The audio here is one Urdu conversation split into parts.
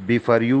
B4U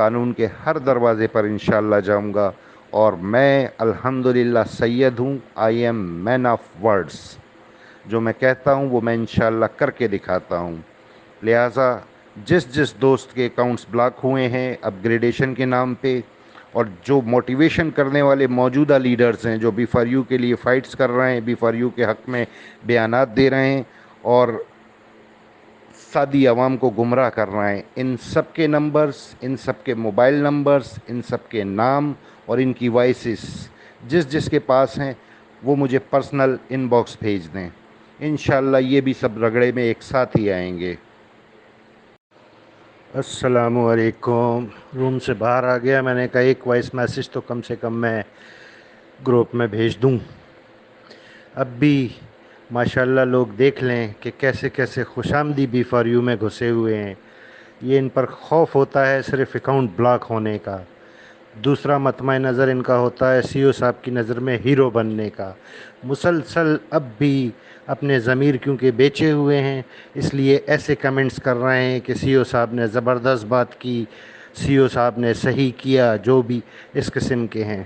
قانون کے ہر دروازے پر انشاءاللہ جاؤں گا، اور میں الحمدللہ سید ہوں. I am man of words. جو میں کہتا ہوں وہ میں انشاءاللہ کر کے دکھاتا ہوں. لہٰذا جس دوست کے اکاؤنٹس بلاک ہوئے ہیں اپ گریڈیشن کے نام پہ، اور جو موٹیویشن کرنے والے موجودہ لیڈرز ہیں جو بی فار یو کے لیے فائٹس کر رہے ہیں، بی فار یو کے حق میں بیانات دے رہے ہیں اور سادی عوام کو گمراہ کر رہے ہیں، ان سب کے نمبرز، ان سب کے موبائل نمبرز، ان سب کے نام اور ان کی وائسز جس کے پاس ہیں وہ مجھے پرسنل ان باکس بھیج دیں. انشاءاللہ یہ بھی سب رگڑے میں ایک ساتھ ہی آئیں گے. السلام علیکم. روم سے باہر آ گیا. میں نے کہا ایک وائس میسیج تو کم سے کم میں گروپ میں بھیج دوں. اب بھی ماشاءاللہ لوگ دیکھ لیں کہ کیسے کیسے خوش آمدی بی فار یو میں گھسے ہوئے ہیں. یہ ان پر خوف ہوتا ہے صرف اکاؤنٹ بلاک ہونے کا. دوسرا مطمع نظر ان کا ہوتا ہے سی او صاحب کی نظر میں ہیرو بننے کا. مسلسل اب بھی اپنے ضمیر کیونکہ بیچے ہوئے ہیں اس لیے ایسے کمنٹس کر رہے ہیں کہ سی او صاحب نے زبردست بات کی، سی او صاحب نے صحیح کیا، جو بھی اس قسم کے ہیں.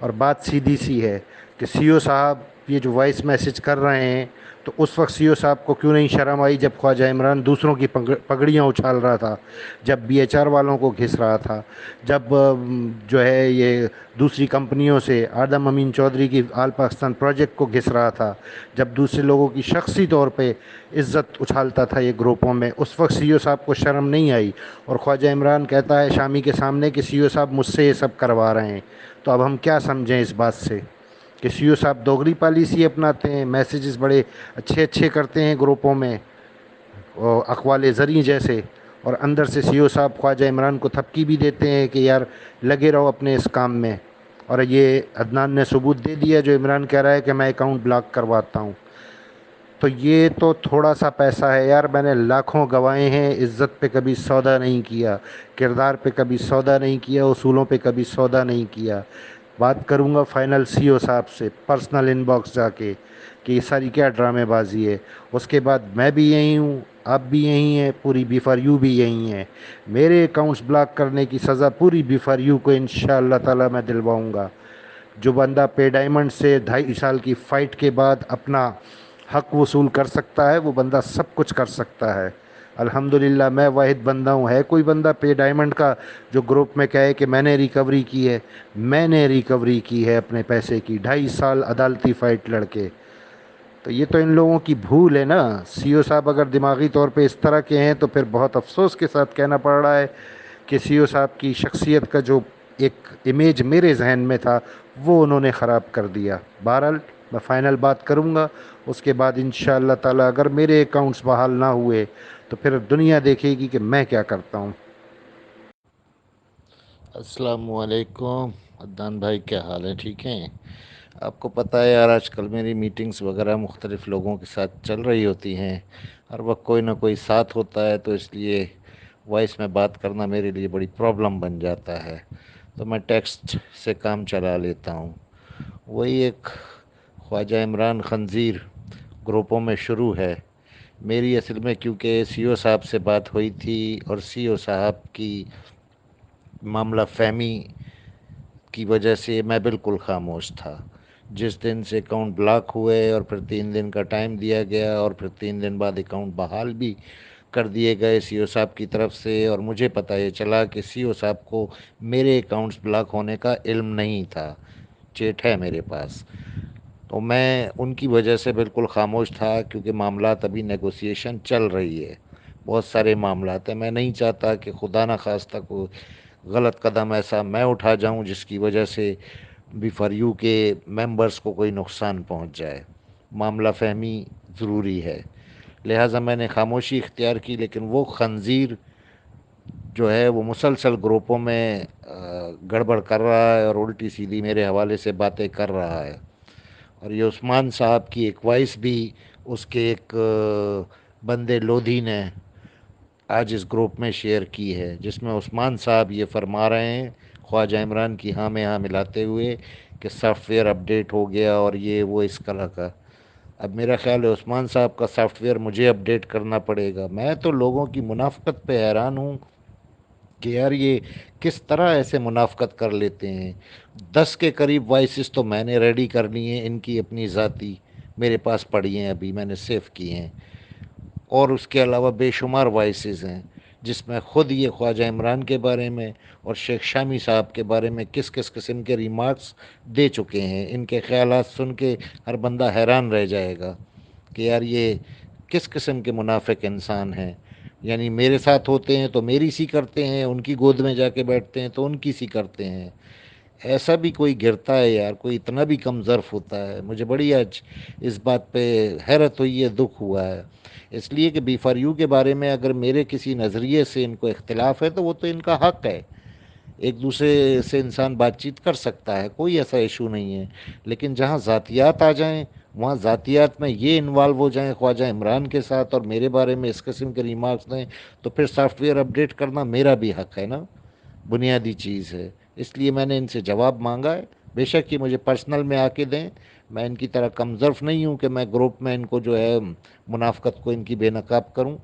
اور بات سیدھی سی ہے کہ سی او صاحب یہ جو وائس میسج کر رہے ہیں تو اس وقت سی او صاحب کو کیوں نہیں شرم آئی جب خواجہ عمران دوسروں کی پگڑیاں اچھال رہا تھا، جب بی ایچ آر والوں کو گھس رہا تھا، جب جو ہے یہ دوسری کمپنیوں سے آدم امین چودھری کی آل پاکستان پروجیکٹ کو گھس رہا تھا، جب دوسرے لوگوں کی شخصی طور پہ عزت اچھالتا تھا یہ گروپوں میں، اس وقت سی او صاحب کو شرم نہیں آئی. اور خواجہ عمران کہتا ہے شامی کے سامنے کہ سی او صاحب مجھ سے یہ سب کروا رہے ہیں. تو اب ہم کیا سمجھیں اس بات سے کہ سی او صاحب دوگلی پالیسی اپناتے ہیں، میسیجز بڑے اچھے کرتے ہیں گروپوں میں اقوال زریں جیسے، اور اندر سے سی او صاحب خواجہ عمران کو تھپکی بھی دیتے ہیں کہ یار لگے رہو اپنے اس کام میں. اور یہ عدنان نے ثبوت دے دیا جو عمران کہہ رہا ہے کہ میں اکاؤنٹ بلاک کرواتا ہوں. تو یہ تو تھوڑا سا پیسہ ہے یار. میں نے لاکھوں گوائے ہیں، عزت پہ کبھی سودا نہیں کیا، کردار پہ کبھی سودا نہیں کیا، اصولوں پہ کبھی سودا نہیں کیا. بات کروں گا فائنل سی او صاحب سے پرسنل ان باکس جا کے کہ یہ ساری کیا ڈرامے بازی ہے. اس کے بعد میں بھی یہی ہوں، آپ بھی یہی ہیں، پوری بی فار یو بھی یہی ہیں. میرے اکاؤنٹس بلاک کرنے کی سزا پوری بی فار یو کو انشاءاللہ تعالی میں دلواؤں گا. جو بندہ پے ڈائمنڈ سے 2.5 سال کی فائٹ کے بعد اپنا حق وصول کر سکتا ہے وہ بندہ سب کچھ کر سکتا ہے. الحمدللہ میں واحد بندہ ہوں. ہے کوئی بندہ پے ڈائمنڈ کا جو گروپ میں کہے کہ میں نے ریکوری کی ہے؟ میں نے ریکوری کی ہے اپنے پیسے کی، 2.5 سال عدالتی فائٹ لڑ کے. تو یہ تو ان لوگوں کی بھول ہے نا. سی او صاحب اگر دماغی طور پہ اس طرح کے ہیں تو پھر بہت افسوس کے ساتھ کہنا پڑ رہا ہے کہ سی او صاحب کی شخصیت کا جو ایک امیج میرے ذہن میں تھا وہ انہوں نے خراب کر دیا. بہرحال میں فائنل بات کروں گا اس کے بعد انشاءاللہ تعالی اگر میرے اکاؤنٹس بحال نہ ہوئے تو پھر دنیا دیکھے گی کہ میں کیا کرتا ہوں. السلام علیکم عدنان بھائی، کیا حال ہے؟ ٹھیک ہیں؟ آپ کو پتہ ہے یار آج کل میری میٹنگز وغیرہ مختلف لوگوں کے ساتھ چل رہی ہوتی ہیں، ہر وقت کوئی نہ کوئی ساتھ ہوتا ہے، تو اس لیے وائس میں بات کرنا میرے لیے بڑی پرابلم بن جاتا ہے، تو میں ٹیکسٹ سے کام چلا لیتا ہوں. وہی ایک خواجہ عمران خنزیر گروپوں میں شروع ہے. میری اصل میں کیونکہ سی او صاحب سے بات ہوئی تھی اور سی او صاحب کی معاملہ فہمی کی وجہ سے میں بالکل خاموش تھا. جس دن سے اکاؤنٹ بلاک ہوئے اور پھر 3 دن کا ٹائم دیا گیا اور پھر 3 دن بعد اکاؤنٹ بحال بھی کر دیے گئے سی او صاحب کی طرف سے، اور مجھے پتہ یہ چلا کہ سی او صاحب کو میرے اکاؤنٹس بلاک ہونے کا علم نہیں تھا. چیٹ ہے میرے پاس، تو میں ان کی وجہ سے بالکل خاموش تھا کیونکہ معاملات ابھی نیگوسیشن چل رہی ہے، بہت سارے معاملات ہیں. میں نہیں چاہتا کہ خدا نہ خواستہ کو غلط قدم ایسا میں اٹھا جاؤں جس کی وجہ سے بی فار یو کے ممبرز کو کوئی نقصان پہنچ جائے. معاملہ فہمی ضروری ہے، لہٰذا میں نے خاموشی اختیار کی. لیکن وہ خنزیر جو ہے وہ مسلسل گروپوں میں گڑبڑ کر رہا ہے اور الٹی سیدھی میرے حوالے سے باتیں کر رہا ہے. اور یہ عثمان صاحب کی ایک وائس بھی اس کے ایک بندے لودھی نے آج اس گروپ میں شیئر کی ہے، جس میں عثمان صاحب یہ فرما رہے ہیں خواجہ عمران کی ہاں میں ہاں ملاتے ہوئے کہ سافٹ ویئر اپڈیٹ ہو گیا اور یہ وہ اس طرح کا. اب میرا خیال ہے عثمان صاحب کا سافٹ ویئر مجھے اپڈیٹ کرنا پڑے گا. میں تو لوگوں کی منافقت پہ حیران ہوں کہ یار یہ کس طرح ایسے منافقت کر لیتے ہیں. 10 کے قریب وائسز تو میں نے ریڈی کر لی ہیں ان کی اپنی ذاتی، میرے پاس پڑی ہیں، ابھی میں نے سیو کی ہیں. اور اس کے علاوہ بے شمار وائسز ہیں جس میں خود یہ خواجہ عمران کے بارے میں اور شیخ شامی صاحب کے بارے میں کس کس قسم کے ریمارکس دے چکے ہیں. ان کے خیالات سن کے ہر بندہ حیران رہ جائے گا کہ یار یہ کس قسم کے منافق انسان ہیں. یعنی میرے ساتھ ہوتے ہیں تو میری سی کرتے ہیں، ان کی گود میں جا کے بیٹھتے ہیں تو ان کی سی کرتے ہیں. ایسا بھی کوئی گرتا ہے یار؟ کوئی اتنا بھی کم ظرف ہوتا ہے؟ مجھے بڑی آج اس بات پہ حیرت ہوئی ہے، دکھ ہوا ہے. اس لیے کہ بی فار یو کے بارے میں اگر میرے کسی نظریے سے ان کو اختلاف ہے تو وہ تو ان کا حق ہے، ایک دوسرے سے انسان بات چیت کر سکتا ہے، کوئی ایسا ایشو نہیں ہے. لیکن جہاں ذاتیات آ جائیں، وہاں ذاتیات میں یہ انوالو ہو جائیں خواجہ عمران کے ساتھ اور میرے بارے میں اس قسم کے ریمارکس دیں، تو پھر سافٹ ویئر اپڈیٹ کرنا میرا بھی حق ہے نا، بنیادی چیز ہے. اس لیے میں نے ان سے جواب مانگا ہے. بے شک یہ مجھے پرسنل میں آ کے دیں، میں ان کی طرح کم ظرف نہیں ہوں کہ میں گروپ میں ان کو جو ہے منافقت کو ان کی بے نقاب کروں.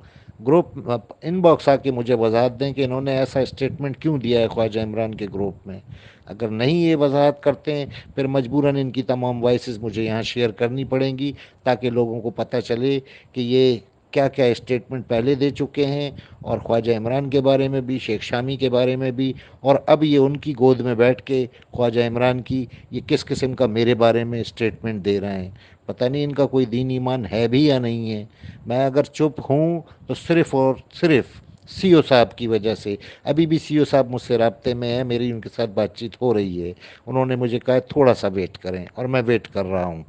گروپ ان باکس آ کے مجھے وضاحت دیں کہ انہوں نے ایسا اسٹیٹمنٹ کیوں دیا ہے خواجہ عمران کے گروپ میں. اگر نہیں یہ وضاحت کرتے ہیں پھر مجبوراً ان کی تمام وائسز مجھے یہاں شیئر کرنی پڑیں گی تاکہ لوگوں کو پتہ چلے کہ یہ کیا کیا اسٹیٹمنٹ پہلے دے چکے ہیں، اور خواجہ عمران کے بارے میں بھی، شیخ شامی کے بارے میں بھی، اور اب یہ ان کی گود میں بیٹھ کے خواجہ عمران کی یہ کس قسم کا میرے بارے میں اسٹیٹمنٹ دے رہے ہیں. پتہ نہیں ان کا کوئی دین ایمان ہے بھی یا نہیں ہے. میں اگر چپ ہوں تو صرف اور صرف سی او صاحب کی وجہ سے. ابھی بھی سی او صاحب مجھ سے رابطے میں ہیں، میری ان کے ساتھ بات چیت ہو رہی ہے. انہوں نے مجھے کہا تھوڑا سا ویٹ کریں اور میں ویٹ کر رہا ہوں،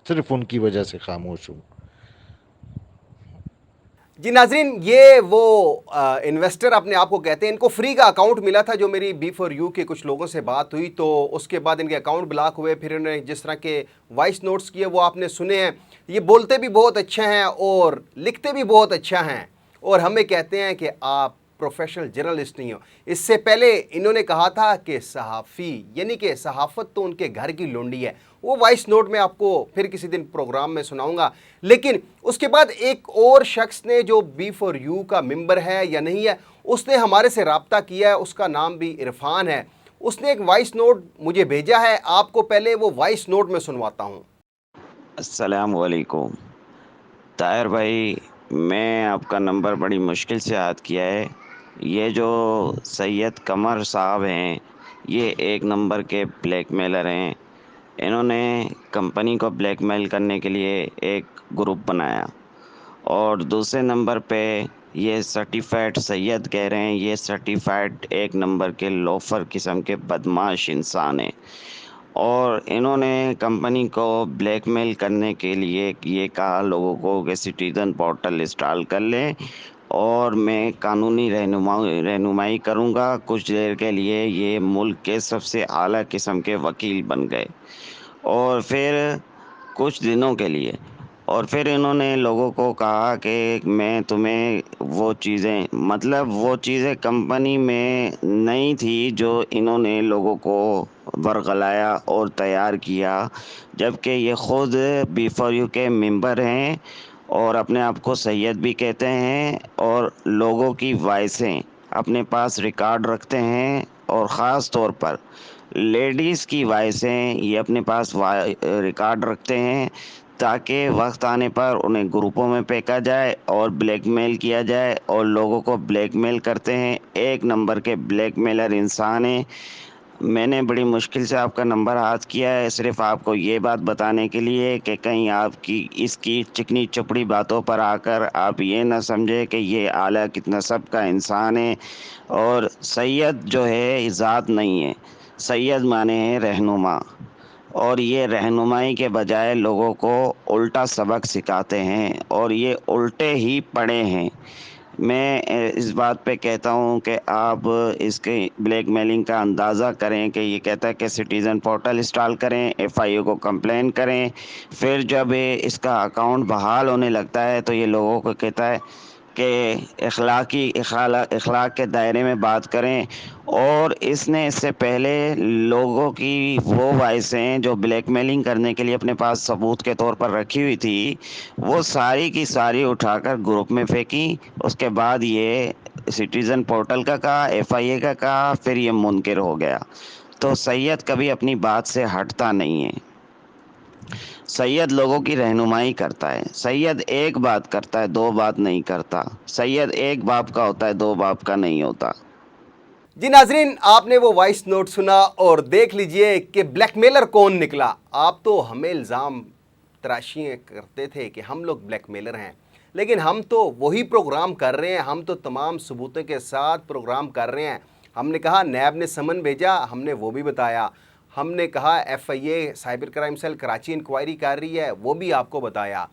صرف ان کی وجہ سے خاموش ہوں. جی ناظرین، یہ وہ انویسٹر اپنے آپ کو کہتے ہیں، ان کو فری کا اکاؤنٹ ملا تھا. جو میری بی فور یو کے کچھ لوگوں سے بات ہوئی تو اس کے بعد ان کے اکاؤنٹ بلاک ہوئے. پھر انہوں نے جس طرح کے وائس نوٹس کیے وہ آپ نے سنے ہیں. یہ بولتے بھی بہت اچھے ہیں اور لکھتے بھی بہت اچھا ہیں، اور ہمیں کہتے ہیں کہ آپ پروفیشنل جرنلسٹ نہیں ہو. اس سے پہلے انہوں نے کہا تھا کہ صحافی یعنی کہ صحافت تو ان کے گھر کی لونڈی ہے. وہ وائس نوٹ میں آپ کو پھر کسی دن پروگرام میں سناؤں گا. لیکن اس کے بعد ایک اور شخص نے جو بی فور یو کا ممبر ہے یا نہیں ہے، اس نے ہمارے سے رابطہ کیا ہے. اس کا نام بھی عرفان ہے. اس نے ایک وائس نوٹ مجھے بھیجا ہے. آپ کو پہلے وہ وائس نوٹ میں سنواتا ہوں. السلام علیکم طاہر بھائی، میں آپ کا نمبر بڑی مشکل سے یاد کیا ہے. یہ جو سید قمر صاحب ہیں، یہ ایک نمبر کے بلیک میلر ہیں. انہوں نے کمپنی کو بلیک میل کرنے کے لیے ایک گروپ بنایا، اور دوسرے نمبر پہ یہ سرٹیفائڈ سید کہہ رہے ہیں. یہ سرٹیفائڈ ایک نمبر کے لوفر قسم کے بدمعاش انسان ہیں، اور انہوں نے کمپنی کو بلیک میل کرنے کے لیے یہ کہا لوگوں کو کہ سٹیزن پورٹل انسٹال کر لیں اور میں قانونی رہنمائی کروں گا. کچھ دیر کے لیے یہ ملک کے سب سے اعلیٰ قسم کے وکیل بن گئے، اور پھر کچھ دنوں کے لیے، اور پھر انہوں نے لوگوں کو کہا کہ میں تمہیں وہ چیزیں کمپنی میں نہیں تھی جو انہوں نے لوگوں کو ورغلایا اور تیار کیا، جبکہ یہ خود بی فور یو کے ممبر ہیں اور اپنے آپ کو سید بھی کہتے ہیں، اور لوگوں کی وائسیں اپنے پاس ریکارڈ رکھتے ہیں، اور خاص طور پر لیڈیز کی وائسیں یہ اپنے پاس ریکارڈ رکھتے ہیں تاکہ وقت آنے پر انہیں گروپوں میں پھینکا جائے اور بلیک میل کیا جائے، اور لوگوں کو بلیک میل کرتے ہیں. ایک نمبر کے بلیک میلر انسان ہیں. میں نے بڑی مشکل سے آپ کا نمبر ہاتھ کیا ہے صرف آپ کو یہ بات بتانے کے لیے کہ کہیں آپ کی اس کی چکنی چپڑی باتوں پر آ کر آپ یہ نہ سمجھے کہ یہ اعلیٰ کتنا سب کا انسان ہے. اور سید جو ہے ذات نہیں ہے، سید مانے ہیں رہنما، اور یہ رہنمائی کے بجائے لوگوں کو الٹا سبق سکھاتے ہیں، اور یہ الٹے ہی پڑے ہیں. میں اس بات پہ کہتا ہوں کہ آپ اس کے بلیک میلنگ کا اندازہ کریں کہ یہ کہتا ہے کہ سٹیزن پورٹل انسٹال کریں، ایف آئی او کو کمپلین کریں. پھر جب اس کا اکاؤنٹ بحال ہونے لگتا ہے تو یہ لوگوں کو کہتا ہے کہ اخلاق کے دائرے میں بات کریں. اور اس نے اس سے پہلے لوگوں کی وہ وائسیں جو بلیک میلنگ کرنے کے لیے اپنے پاس ثبوت کے طور پر رکھی ہوئی تھی، وہ ساری کی ساری اٹھا کر گروپ میں پھینکی. اس کے بعد یہ سٹیزن پورٹل کا کہا، FIA کا کہا، پھر یہ منکر ہو گیا. تو سید کبھی اپنی بات سے ہٹتا نہیں ہے. سید لوگوں کی رہنمائی کرتا ہے. سید ایک بات کرتا ہے، دو بات نہیں کرتا. سید ایک باپ کا ہوتا ہے، دو باپ کا نہیں ہوتا. جی ناظرین، آپ نے وہ وائس نوٹ سنا اور دیکھ لیجئے کہ بلیک میلر کون نکلا. آپ تو ہمیں الزام تراشی کرتے تھے کہ ہم لوگ بلیک میلر ہیں، لیکن ہم تو وہی پروگرام کر رہے ہیں. ہم تو تمام ثبوتوں کے ساتھ پروگرام کر رہے ہیں. ہم نے کہا نیب نے سمن بھیجا، ہم نے وہ بھی بتایا. ہم نے کہا FIA cyber crime cell Karachi inquiry کر رہی ہے، وہ بھی آپ کو بتایا.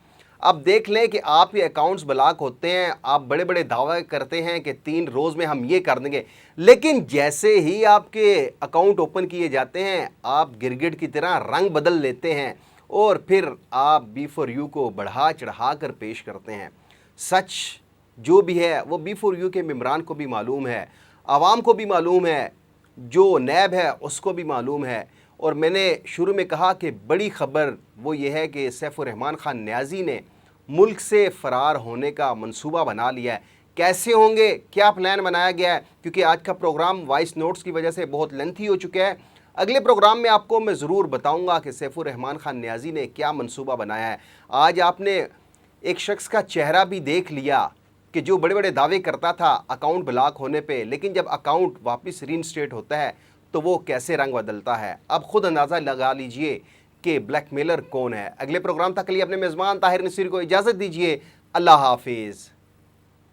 اب دیکھ لیں کہ آپ کے اکاؤنٹس بلاک ہوتے ہیں، آپ بڑے بڑے دعوے کرتے ہیں کہ 3 روز میں ہم یہ کر دیں گے، لیکن جیسے ہی آپ کے اکاؤنٹ اوپن کیے جاتے ہیں آپ گرگٹ کی طرح رنگ بدل لیتے ہیں اور پھر آپ B4U کو بڑھا چڑھا کر پیش کرتے ہیں. سچ جو بھی ہے وہ B4U کے ممبران کو بھی معلوم ہے، عوام کو بھی معلوم ہے، جو نیب ہے اس کو بھی معلوم ہے. اور میں نے شروع میں کہا کہ بڑی خبر وہ یہ ہے کہ سیف الرحمان خان نیازی نے ملک سے فرار ہونے کا منصوبہ بنا لیا ہے. کیسے ہوں گے، کیا پلان بنایا گیا ہے، کیونکہ آج کا پروگرام وائس نوٹس کی وجہ سے بہت لینتھی ہو چکا ہے. اگلے پروگرام میں آپ کو میں ضرور بتاؤں گا کہ سیف الرحمان خان نیازی نے کیا منصوبہ بنایا ہے. آج آپ نے ایک شخص کا چہرہ بھی دیکھ لیا کہ جو بڑے بڑے دعوے کرتا تھا اکاؤنٹ بلاک ہونے پہ، لیکن جب اکاؤنٹ واپس ری انسٹیٹ ہوتا ہے تو وہ کیسے رنگ بدلتا ہے. اب خود اندازہ لگا لیجئے کہ بلیک میلر کون ہے. اگلے پروگرام تک کے لیے اپنے میزبان طاہر نصیر کو اجازت دیجئے. اللہ حافظ.